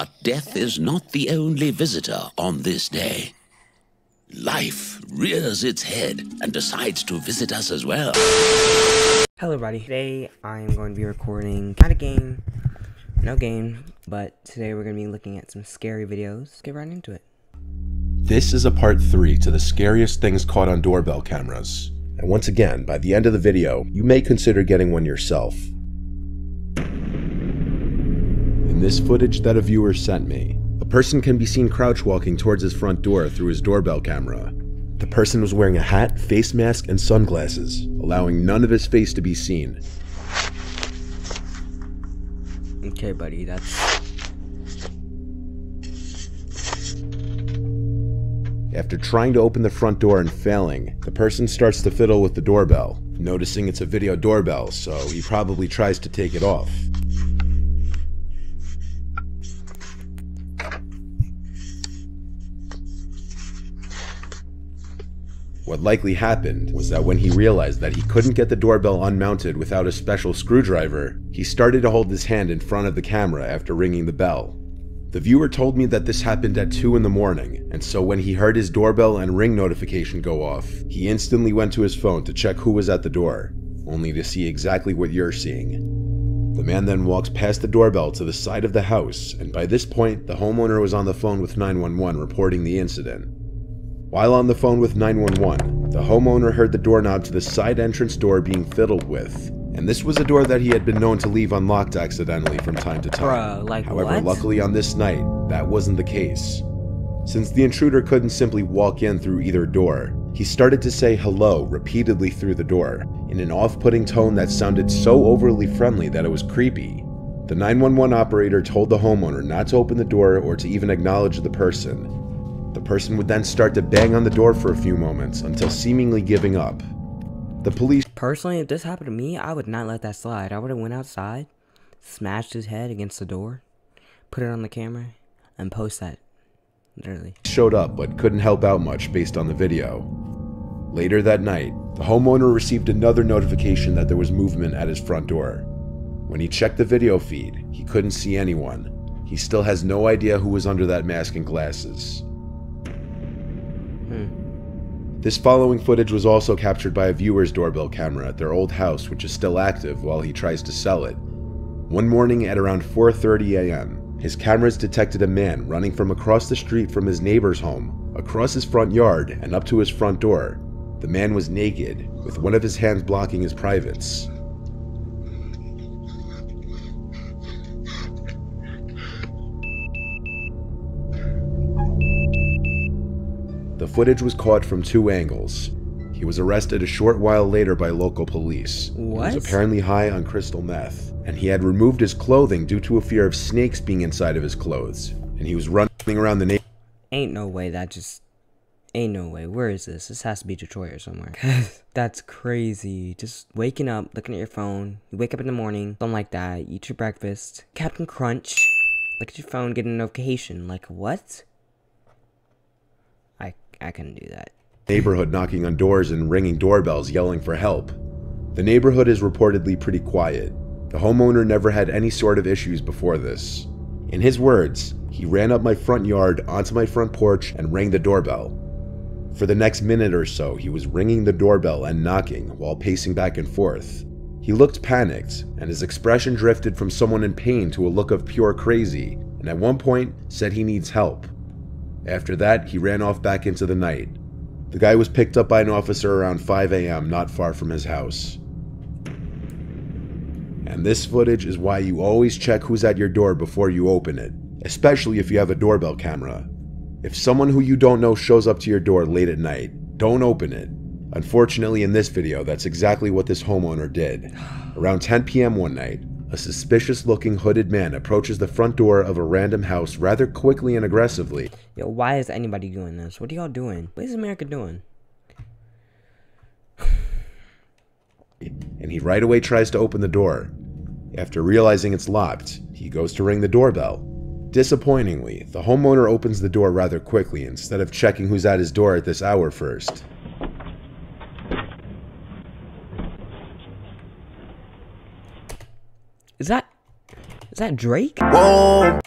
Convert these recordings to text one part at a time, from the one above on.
But death is not the only visitor on this day. Life rears its head and decides to visit us as well. Hello everybody, today I am going to be recording not a game, no game, but today we're going to be looking at some scary videos. Let's get right into it. This is a part 3 to the scariest things caught on doorbell cameras. And once again, by the end of the video, you may consider getting one yourself. In this footage that a viewer sent me, a person can be seen crouch walking towards his front door through his doorbell camera. The person was wearing a hat, face mask, and sunglasses, allowing none of his face to be seen. Okay buddy, that's... After trying to open the front door and failing, the person starts to fiddle with the doorbell, noticing it's a video doorbell, so he probably tries to take it off. What likely happened was that when he realized that he couldn't get the doorbell unmounted without a special screwdriver, he started to hold his hand in front of the camera after ringing the bell. The viewer told me that this happened at 2 in the morning, and so when he heard his doorbell and ring notification go off, he instantly went to his phone to check who was at the door, only to see exactly what you're seeing. The man then walks past the doorbell to the side of the house, and by this point, the homeowner was on the phone with 911 reporting the incident. While on the phone with 911, the homeowner heard the doorknob to the side entrance door being fiddled with, and this was a door that he had been known to leave unlocked accidentally from time to time. Bruh, like However, what? luckily on this night, that wasn't the case. Since the intruder couldn't simply walk in through either door, he started to say hello repeatedly through the door, in an off-putting tone that sounded so overly friendly that it was creepy. The 911 operator told the homeowner not to open the door or to even acknowledge the person. The person would then start to bang on the door for a few moments until seemingly giving up. The police... Personally, if this happened to me, I would not let that slide. I would have went outside, smashed his head against the door, put it on the camera, and post that. Literally. Showed up but couldn't help out much based on the video. Later that night, the homeowner received another notification that there was movement at his front door. When he checked the video feed, he couldn't see anyone. He still has no idea who was under that mask and glasses. This following footage was also captured by a viewer's doorbell camera at their old house, which is still active while he tries to sell it. One morning at around 4:30 a.m., his cameras detected a man running from across the street from his neighbor's home, across his front yard, and up to his front door. The man was naked, with one of his hands blocking his privates. The footage was caught from 2 angles. He was arrested a short while later by local police. What? He was apparently high on crystal meth, and he had removed his clothing due to a fear of snakes being inside of his clothes, and he was running around the neighborhood. Ain't no way that just... Ain't no way. Where is this? This has to be Detroit or somewhere. That's crazy. Just waking up, looking at your phone. You wake up in the morning, something like that. You eat your breakfast. Captain Crunch. Look at your phone, get a notification. Like, what? I couldn't do that. Neighborhood knocking on doors and ringing doorbells yelling for help. The neighborhood is reportedly pretty quiet. The homeowner never had any sort of issues before this. In his words, he ran up my front yard onto my front porch and rang the doorbell. For the next minute or so, he was ringing the doorbell and knocking while pacing back and forth. He looked panicked, and his expression drifted from someone in pain to a look of pure crazy, and at one point said he needs help. After that, he ran off back into the night. The guy was picked up by an officer around 5 a.m. not far from his house. And this footage is why you always check who's at your door before you open it, especially if you have a doorbell camera. If someone who you don't know shows up to your door late at night, don't open it. Unfortunately, in this video, that's exactly what this homeowner did. Around 10 p.m. one night, a suspicious-looking hooded man approaches the front door of a random house rather quickly and aggressively. Yo, why is anybody doing this? What are y'all doing? What is America doing? And he right away tries to open the door. After realizing it's locked, he goes to ring the doorbell. Disappointingly, the homeowner opens the door rather quickly instead of checking who's at his door at this hour first. Is that Drake? Whoa!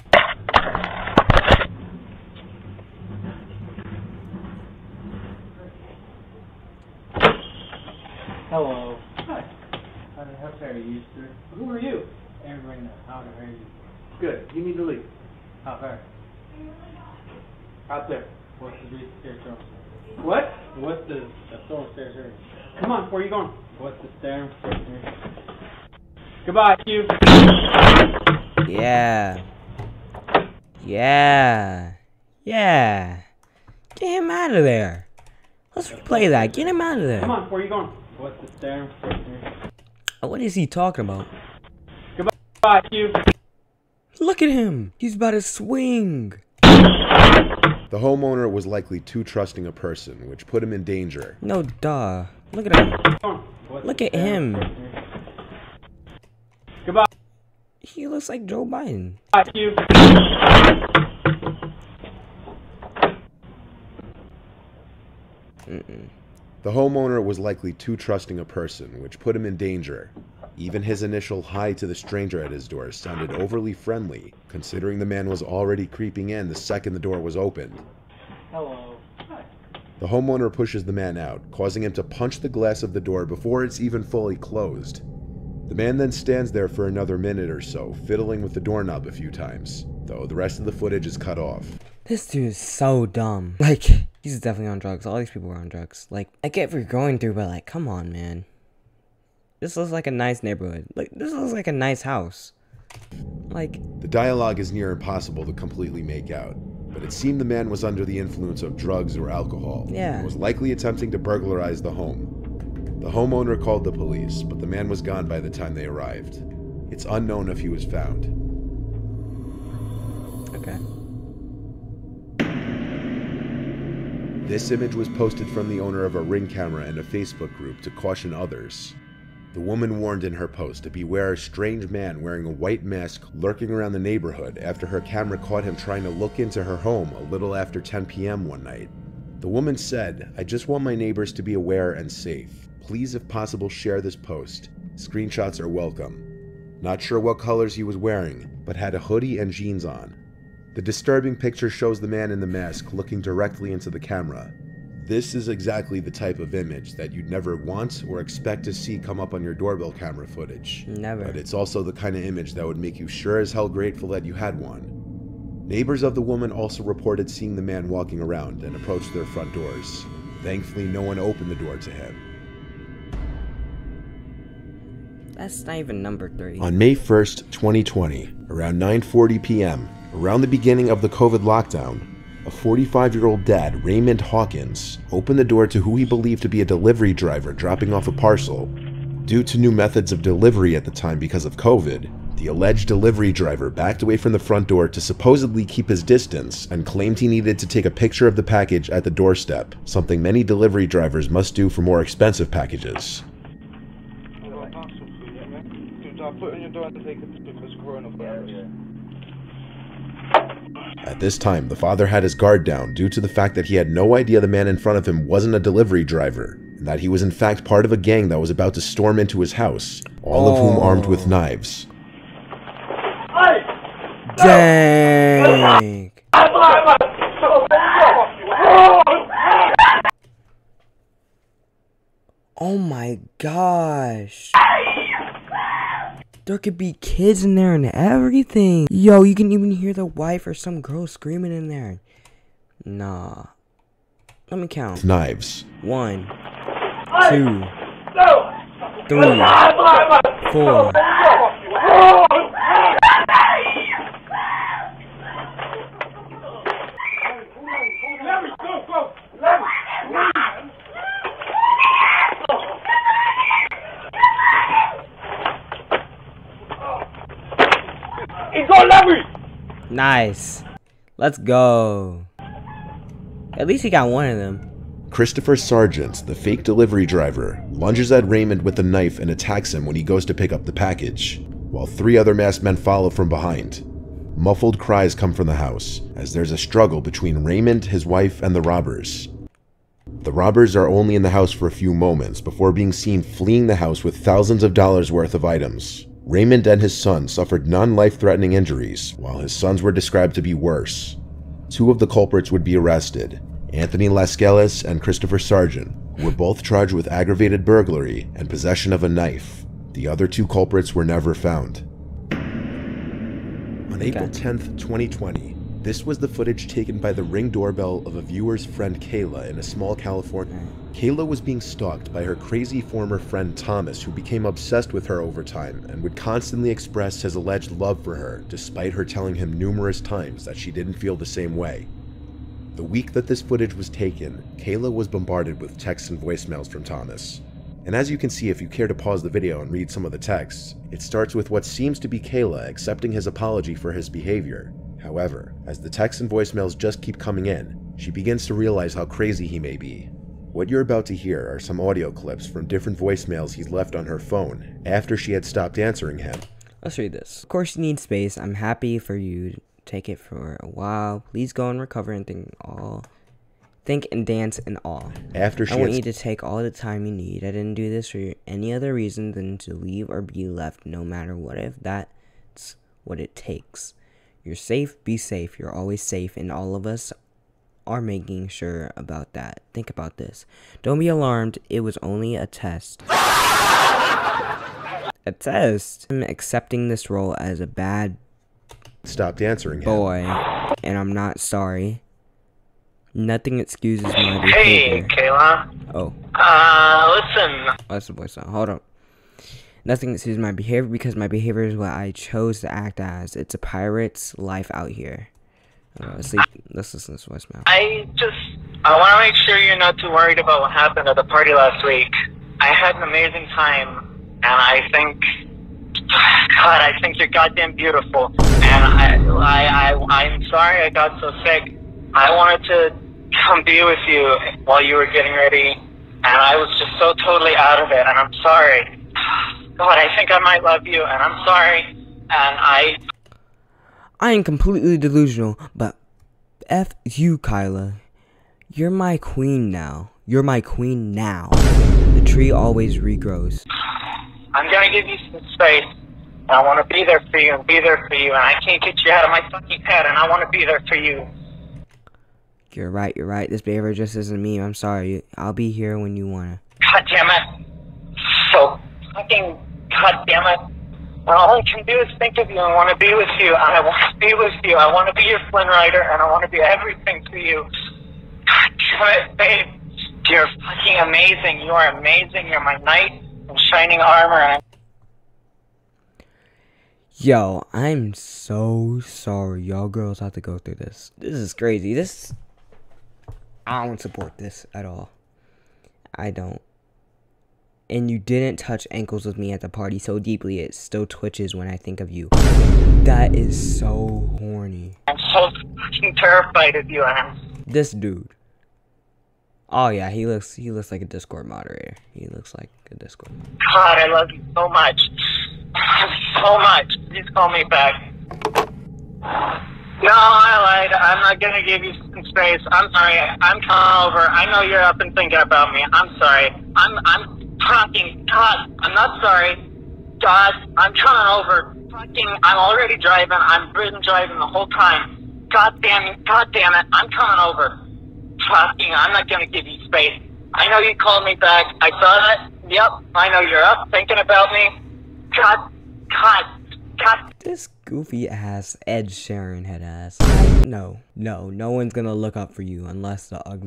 I heard you. Good. You need to leave. How far? Out there. What's the stairs from? What? What's the stone stairs here? Come on. Where are you going? What's the stairs here? Goodbye, you. Yeah. Yeah. Yeah. Get him out of there. Let's replay that. Get him out of there. Come on. Where are you going? What's the stairs here? What is he talking about? Goodbye, you. Look at him. He's about to swing. The homeowner was likely too trusting a person, which put him in danger. No, duh. Look at him. What's Look the at stairs him. here? Goodbye, He looks like Joe Biden. you. The homeowner was likely too trusting a person, which put him in danger. Even his initial hi to the stranger at his door sounded overly friendly, considering the man was already creeping in the second the door was opened. Hello. The homeowner pushes the man out, causing him to punch the glass of the door before it's even fully closed. The man then stands there for another minute or so, fiddling with the doorknob a few times, though the rest of the footage is cut off. This dude is so dumb. Like, he's definitely on drugs. All these people are on drugs. Like, I get what you're going through, but like, come on, man. This looks like a nice neighborhood. Like, this looks like a nice house. Like, The dialogue is near impossible to completely make out, but it seemed the man was under the influence of drugs or alcohol, Yeah. and was likely attempting to burglarize the home. The homeowner called the police, but the man was gone by the time they arrived. It's unknown if he was found. okay. This image was posted from the owner of a Ring camera and a Facebook group to caution others. The woman warned in her post to beware a strange man wearing a white mask lurking around the neighborhood after her camera caught him trying to look into her home a little after 10 p.m. one night. The woman said, "I just want my neighbors to be aware and safe. Please, if possible, share this post. Screenshots are welcome." Not sure what colors he was wearing, but had a hoodie and jeans on. The disturbing picture shows the man in the mask looking directly into the camera. This is exactly the type of image that you'd never want or expect to see come up on your doorbell camera footage. Never. But it's also the kind of image that would make you sure as hell grateful that you had one. Neighbors of the woman also reported seeing the man walking around and approached their front doors. Thankfully, no one opened the door to him. That's not even number 3. On May 1st, 2020, around 9:40 p.m., around the beginning of the COVID lockdown, a 45-year-old dad, Raymond Hawkins, opened the door to who he believed to be a delivery driver dropping off a parcel. Due to new methods of delivery at the time because of COVID, the alleged delivery driver backed away from the front door to supposedly keep his distance and claimed he needed to take a picture of the package at the doorstep, something many delivery drivers must do for more expensive packages. At this time, the father had his guard down due to the fact that he had no idea the man in front of him wasn't a delivery driver, and that he was in fact part of a gang that was about to storm into his house, all of whom armed with knives. Dang. Oh my gosh. There could be kids in there and everything. Yo, you can even hear the wife or some girl screaming in there. Nah. Let me count. Knives. 1, 2, 3, 4. Nice. Let's go. At least he got one of them. Christopher Sargent, the fake delivery driver, lunges at Raymond with a knife and attacks him when he goes to pick up the package, while 3 other masked men follow from behind. Muffled cries come from the house, as there's a struggle between Raymond, his wife, and the robbers. The robbers are only in the house for a few moments before being seen fleeing the house with thousands of dollars worth of items. Raymond and his son suffered non-life-threatening injuries, while his sons were described to be worse. 2 of the culprits would be arrested, Anthony Lascelles and Christopher Sargent, who were both charged with aggravated burglary and possession of a knife. The other 2 culprits were never found. On April 10th, 2020, this was the footage taken by the Ring doorbell of a viewer's friend Kayla in a small California. Kayla was being stalked by her crazy former friend Thomas, who became obsessed with her over time and would constantly express his alleged love for her, despite her telling him numerous times that she didn't feel the same way. The week that this footage was taken, Kayla was bombarded with texts and voicemails from Thomas. And as you can see if you care to pause the video and read some of the texts, it starts with what seems to be Kayla accepting his apology for his behavior. However, as the texts and voicemails just keep coming in, she begins to realize how crazy he may be. What you're about to hear are some audio clips from different voicemails he's left on her phone after she had stopped answering him. Let's read this. Of course you need space. I'm happy for you to take it for a while. Please go and recover and think and dance and all. After she I want you to take all the time you need. I didn't do this for any other reason than to leave or be left, no matter what, if that's what it takes. You're safe, be safe. You're always safe, and all of us are making sure about that. Think about this. Don't be alarmed. It was only a test. A test? I'm accepting this role as a bad stopped answering him. Boy, and I'm not sorry. Nothing excuses my behavior. Hey, Kayla. Oh. Listen. That's the voice. Hold on. Nothing excuses my behavior because my behavior is what I chose to act as. It's a pirate's life out here. Let's listen to this voicemail. I want to make sure you're not too worried about what happened at the party last week. I had an amazing time, and I think, God, I think you're goddamn beautiful. And I'm sorry I got so sick. I wanted to come be with you while you were getting ready, and I was just so totally out of it, and I'm sorry. God, I think I might love you, and I'm sorry, and I am completely delusional, but F you, Kyla. You're my queen now. You're my queen now. The tree always regrows. I'm gonna give you some space. I want to be there for you and be there for you, and I can't get you out of my fucking head, and I want to be there for you. You're right, you're right. This behavior just isn't me. I'm sorry. I'll be here when you wanna. God damn it. So fucking God damn it. And all I can do is think of you and want to be with you, and I want to be with you. I want to be your Flynn Rider, and I want to be everything to you. God damn it, babe. You're fucking amazing. You are amazing. You're my knight in shining armor, and Yo, I'm so sorry. Y'all girls have to go through this. This is crazy. I don't support this at all. I don't. And you didn't touch ankles with me at the party so deeply it still twitches when I think of you. That is so horny. I'm so fucking terrified of you, and This dude. Oh yeah, he looks like a Discord moderator. He looks like a Discord moderator. God, I love you so much. So much. Please call me back. No, I lied. I'm not gonna give you some space. I'm sorry. I'm coming over. I know you're up and thinking about me. I'm sorry. I'm fucking God. I'm not sorry. God, I'm coming over. Fucking, I'm already driving. I've been driving the whole time. God damn it. I'm coming over. Fucking, I'm not gonna give you space. I know you called me back. I saw that. Yep. I know you're up thinking about me. God. This goofy ass Ed Sheeran head ass. No one's gonna look up for you unless they're I'm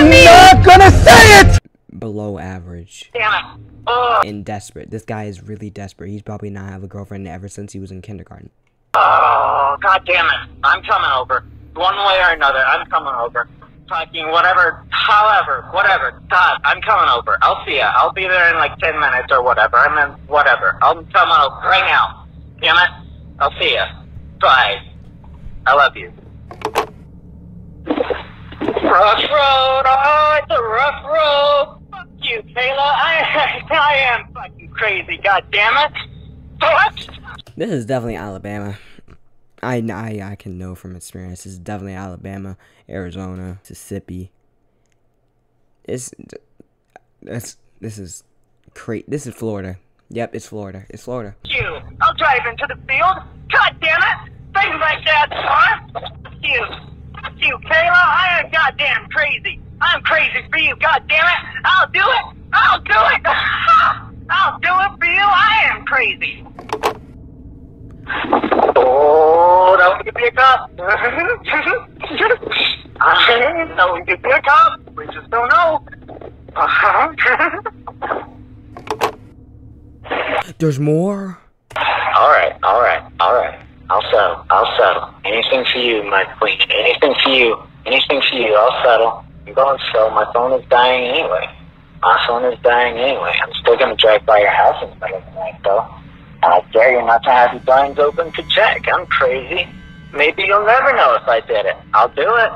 not gonna say it! Below average. Damn it. Oh. And desperate. This guy is really desperate. He's probably not had a girlfriend ever since he was in kindergarten. Oh, God damn it. I'm coming over. One way or another, I'm coming over. Fucking whatever, however, whatever. God, I'm coming over. I'll see ya. I'll be there in like 10 minutes or whatever. Whatever. I'm coming over right now. Damn it. I'll see ya. Bye. I love you. Rough road. Oh, it's a rough road. Fuck you, Kayla. I am fucking crazy. God damn it. What? This is definitely Alabama. I can know from experience. This is definitely Alabama, Arizona, Mississippi. This is Florida. Yep, it's Florida. It's Florida. You. I'll drive into the field. God damn it. Things like that, son. Fuck you. Fuck you, Kayla. I am goddamn crazy. I'm crazy for you. God damn it. I'll do it. I'll do it. I'll do it for you. I am crazy. Oh, that one could be a cop. That one could be a cop. We just don't know. There's more? Alright. I'll settle. Anything for you, my queen. Anything for you. I'll settle. I'm going slow. My phone is dying anyway. I'm still gonna drive by your house in the middle of the night, though. And I dare you not to have your blinds open to check. I'm crazy. Maybe you'll never know if I did it. I'll do it.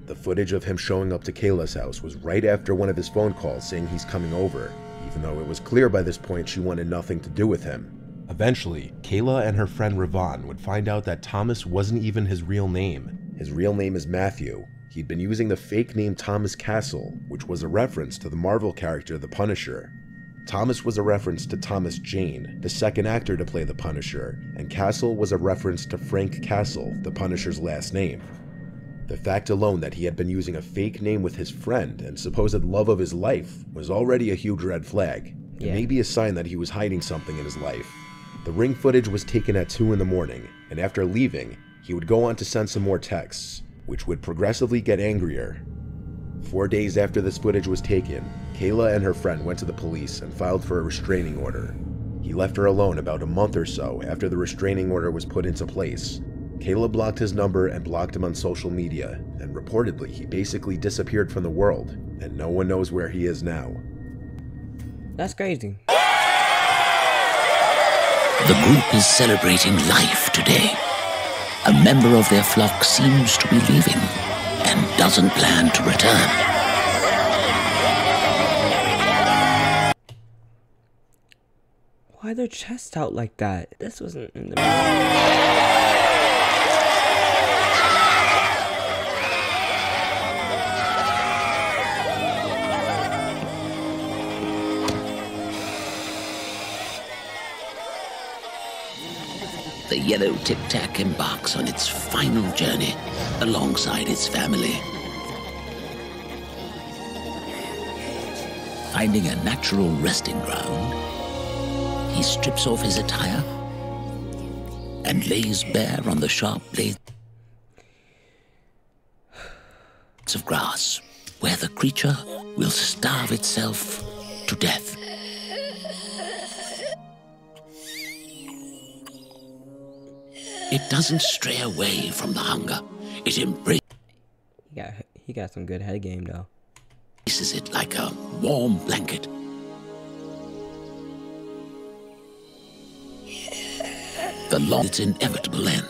The footage of him showing up to Kayla's house was right after one of his phone calls saying he's coming over, even though it was clear by this point she wanted nothing to do with him. Eventually, Kayla and her friend Ravon would find out that Thomas wasn't even his real name. His real name is Matthew. He'd been using the fake name Thomas Castle, which was a reference to the Marvel character The Punisher. Thomas was a reference to Thomas Jane, the second actor to play the Punisher, and Castle was a reference to Frank Castle, the Punisher's last name. The fact alone that he had been using a fake name with his friend and supposed love of his life was already a huge red flag. It may be a sign that he was hiding something in his life. The ring footage was taken at 2 in the morning, and after leaving, he would go on to send some more texts, which would progressively get angrier. 4 days after this footage was taken, Kayla and her friend went to the police and filed for a restraining order. He left her alone about a month or so after the restraining order was put into place. Kayla blocked his number and blocked him on social media, and reportedly he basically disappeared from the world, and no one knows where he is now. That's crazy. The group is celebrating life today. A member of their flock seems to be leaving and doesn't plan to return. Why their chest out like that? This wasn't in the movie. The yellow tic-tac embarks on its final journey alongside its family. Finding a natural resting ground, he strips off his attire and lays bare on the sharp blades of grass, where the creature will starve itself to death. It doesn't stray away from the hunger. It embraces He got some good head game though. it like a warm blanket. Its inevitable end.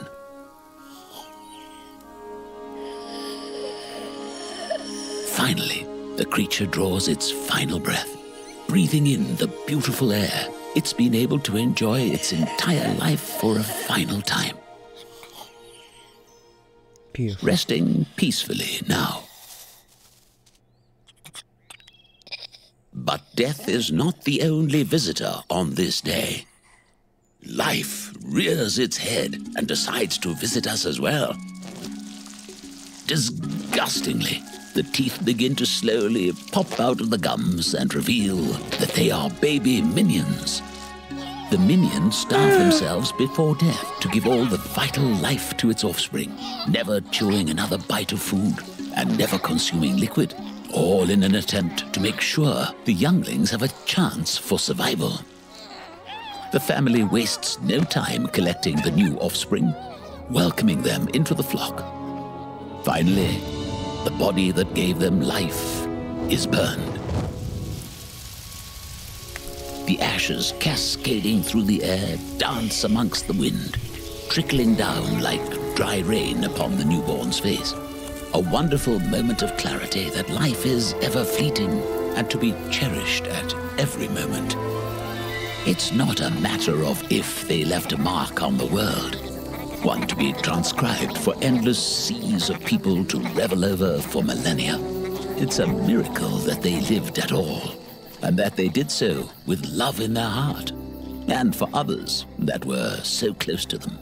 Finally, the creature draws its final breath, breathing in the beautiful air it's been able to enjoy its entire life for a final time. Beautiful. Resting peacefully now. But death is not the only visitor on this day. Life rears its head and decides to visit us as well. Disgustingly, the teeth begin to slowly pop out of the gums and reveal that they are baby minions. The minions starve themselves before death to give all the vital life to its offspring, never chewing another bite of food and never consuming liquid, all in an attempt to make sure the younglings have a chance for survival. The family wastes no time collecting the new offspring, welcoming them into the flock. Finally, the body that gave them life is burned. The ashes cascading through the air dance amongst the wind, trickling down like dry rain upon the newborn's face. A wonderful moment of clarity that life is ever fleeting and to be cherished at every moment. It's not a matter of if they left a mark on the world, one to be transcribed for endless seas of people to revel over for millennia. It's a miracle that they lived at all, and that they did so with love in their heart, and for others that were so close to them.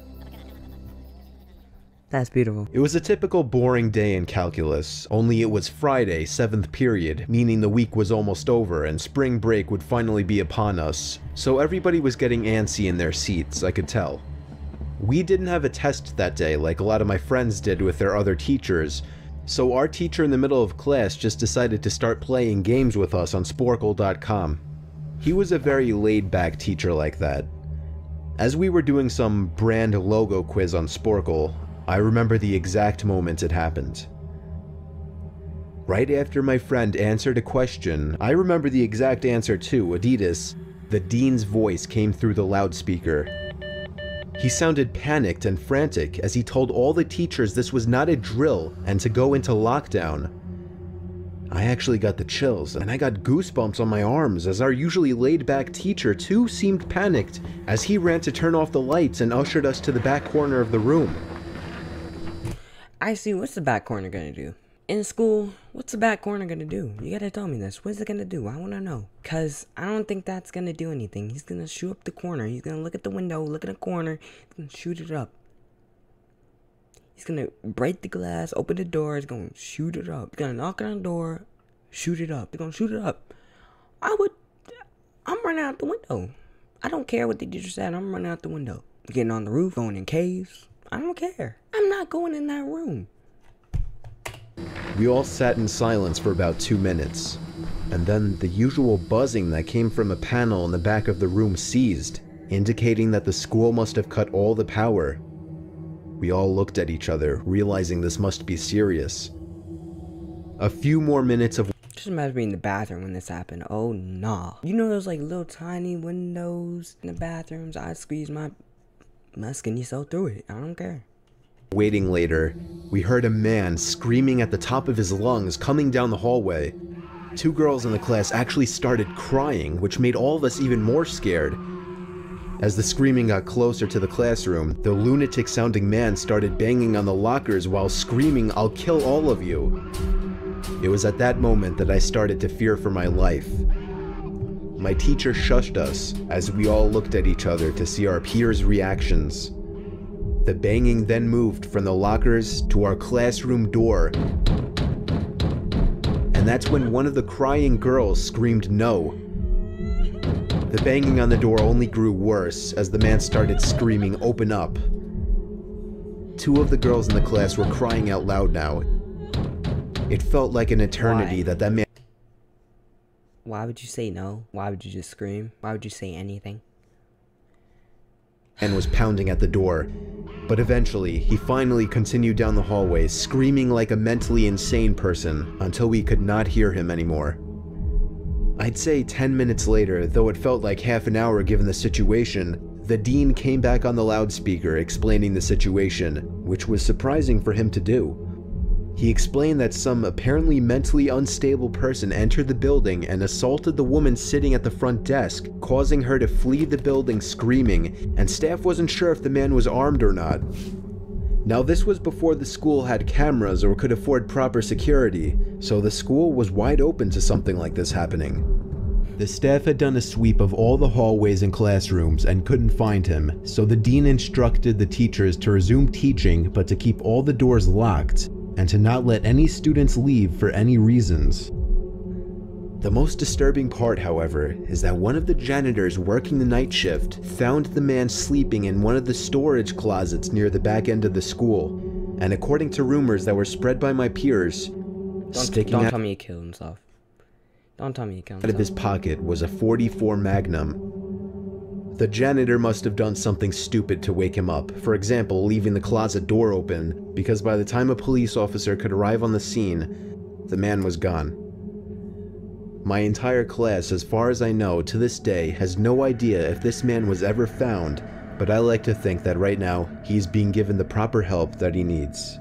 That's beautiful. It was a typical boring day in calculus, only it was Friday, 7th period, meaning the week was almost over and spring break would finally be upon us, so everybody was getting antsy in their seats, I could tell. We didn't have a test that day like a lot of my friends did with their other teachers, so our teacher in the middle of class just decided to start playing games with us on Sporkle.com. He was a very laid-back teacher like that. As we were doing some brand logo quiz on Sporkle, I remember the exact moment it happened. Right after my friend answered a question, I remember the exact answer too, Adidas. The dean's voice came through the loudspeaker. He sounded panicked and frantic as he told all the teachers this was not a drill and to go into lockdown. I actually got the chills, and I got goosebumps on my arms as our usually laid-back teacher too seemed panicked as he ran to turn off the lights and ushered us to the back corner of the room. I see, what's the back corner gonna do? In school, what's the back corner gonna do? You gotta tell me this. What's it gonna do? I wanna know. Cause I don't think that's gonna do anything. He's gonna shoot up the corner. He's gonna look at the window, look at the corner. He's gonna shoot it up. He's gonna break the glass, open the door. He's gonna shoot it up. He's gonna knock on the door, shoot it up. He's gonna shoot it up. I'm running out the window. I don't care what the teacher said. I'm running out the window. Getting on the roof, going in caves. I don't care. I'm not going in that room. We all sat in silence for about 2 minutes, and then the usual buzzing that came from a panel in the back of the room ceased, indicating that the school must have cut all the power. We all looked at each other, realizing this must be serious. A few more minutes of Just imagine being in the bathroom when this happened. Oh, nah. You know those like little tiny windows in the bathrooms? I'd squeeze my skinny self through it. I don't care. waiting later, we heard a man screaming at the top of his lungs coming down the hallway. 2 girls in the class actually started crying, which made all of us even more scared. As the screaming got closer to the classroom, the lunatic-sounding man started banging on the lockers while screaming, "I'll kill all of you." It was at that moment that I started to fear for my life. My teacher shushed us as we all looked at each other to see our peers' reactions. The banging then moved from the lockers to our classroom door. And that's when one of the crying girls screamed no. The banging on the door only grew worse as the man started screaming, "Open up." 2 of the girls in the class were crying out loud now. It felt like an eternity that man Why would you say no? Why would you just scream? Why would you say anything? was pounding at the door. But eventually, he finally continued down the hallway, screaming like a mentally insane person until we could not hear him anymore. I'd say 10 minutes later, though it felt like half an hour given the situation, the dean came back on the loudspeaker explaining the situation, which was surprising for him to do. He explained that some apparently mentally unstable person entered the building and assaulted the woman sitting at the front desk, causing her to flee the building screaming, and staff wasn't sure if the man was armed or not. Now, this was before the school had cameras or could afford proper security, so the school was wide open to something like this happening. The staff had done a sweep of all the hallways and classrooms and couldn't find him, so the dean instructed the teachers to resume teaching but to keep all the doors locked and to not let any students leave for any reasons. The most disturbing part, however, is that one of the janitors working the night shift found the man sleeping in one of the storage closets near the back end of the school, and according to rumors that were spread by my peers, Don't tell me he killed himself. Don't tell me he killed out of his himself. pocket was a .44 Magnum. The janitor must have done something stupid to wake him up, for example, leaving the closet door open, because by the time a police officer could arrive on the scene, the man was gone. My entire class, as far as I know, to this day, has no idea if this man was ever found, but I like to think that right now, he's being given the proper help that he needs.